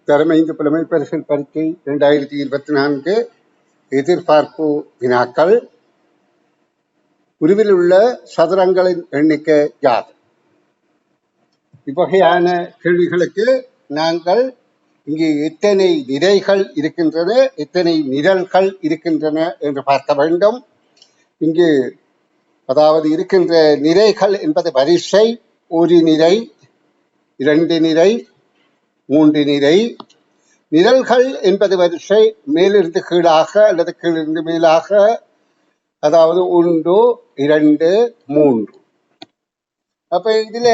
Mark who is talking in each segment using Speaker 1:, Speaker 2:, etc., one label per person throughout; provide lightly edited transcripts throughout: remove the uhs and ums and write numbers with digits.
Speaker 1: தரமைந்து புலமை பரிசில் பரீட்சை 2024 எதிர்பார்ப்பு வினாக்கள். உருவில் உள்ள சதுரங்களின் எண்ணிக்கை யாது? இவ்வகையான கேள்விகளுக்கு நாங்கள் இங்கு எத்தனை நிரைகள் இருக்கின்றன, எத்தனை நிரல்கள் இருக்கின்றன என்று பார்க்க வேண்டும். இங்கு அதாவது இருக்கின்ற நிரைகள் என்பது வரிசை, ஒரு நிரை, 2 நிரை, 3 நிரை. நிரல்கள் என்பது வரிசை மேலிருந்து கீழாக அல்லது கீழிருந்து மேலாக, அதாவது 1, 2, 3. அப்ப இதுல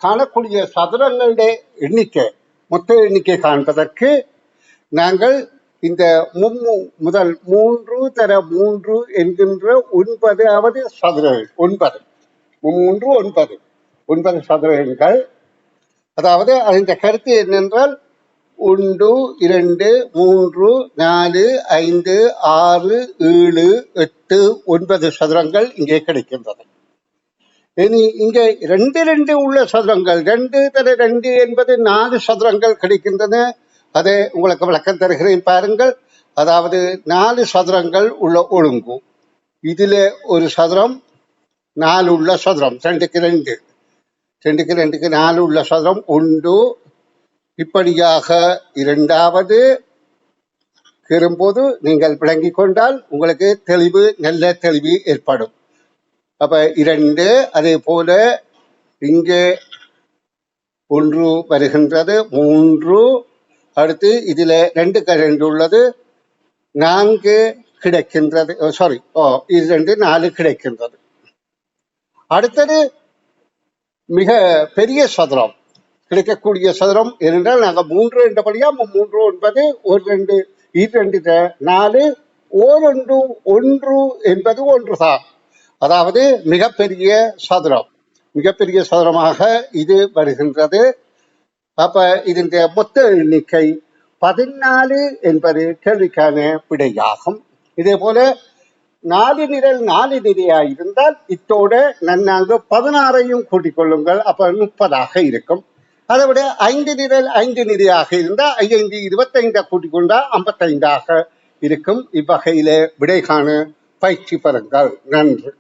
Speaker 1: காணக்கூடிய சதுரங்களுடைய எண்ணிக்கை, மொத்த எண்ணிக்கை காண்பதற்கு நாங்கள் இந்த முதல் 3 தர 3 என்கின்ற 9வது சதுர 9 3 9 சதுர எண்கள். அதாவது அதன் கருத்து என்னென்றால் 1, 2, 3, 4, 5, 6, 7, 8, 9 சதுரங்கள் இங்கே கிடைக்கின்றன. இனி இங்கே 2 2 உள்ள சதுரங்கள், 2 தர 2 என்பது 4 சதுரங்கள் கிடைக்கின்றன. அதை உங்களுக்கு விளக்கம் தருகிறேன் பாருங்கள். அதாவது 4 சதுரங்கள் உள்ள ஒழுங்கு. இதுல ஒரு சதுரம் 4 உள்ள சதுரம், 2க்கு 2, 2க்கு 2க்கு 4 உள்ள சதுரம் 1. இப்படியாக இரண்டாவது கீறும்போது நீங்கள் விளங்கிக் கொண்டால் உங்களுக்கு நல்ல தெளிவு ஏற்படும். அப்ப 2, அதே போல இங்கே 1 வருகின்றது, 3, அடுத்து இதுல 2க்கு 2 உள்ளது, 4 கிடைக்கின்றது. இது 2 4 கிடைக்கின்றது. அடுத்தது மிக பெரிய சதுரம் கிடைக்கக்கூடிய சதுரம் ஏனென்றால் நாங்கள் 3 என்றபடியா 3 9 1 2 2 4 1 1 என்பது 1 தான். அதாவது மிகப்பெரிய சதுரம், மிகப்பெரிய சதுரமாக இது வருகின்றது. அப்ப இதன் மொத்த எண்ணிக்கை 14 என்பது கேள்விக்கான விடையாகும். இதே போல 4 நிரல் 4 நிரையாக இருந்தால் இத்தோட நாங்கள் 16ஐயும் கூட்டிக் கொள்ளுங்கள், அப்ப 30ஆக இருக்கும். அதை விட 5 நிரல் 5 நிரையாக இருந்தால் 5 25 கூட்டிக் கொண்டா 55ஆக இருக்கும். இவ்வகையில விடை காண பயிற்சி பெறுங்கள். நன்றி.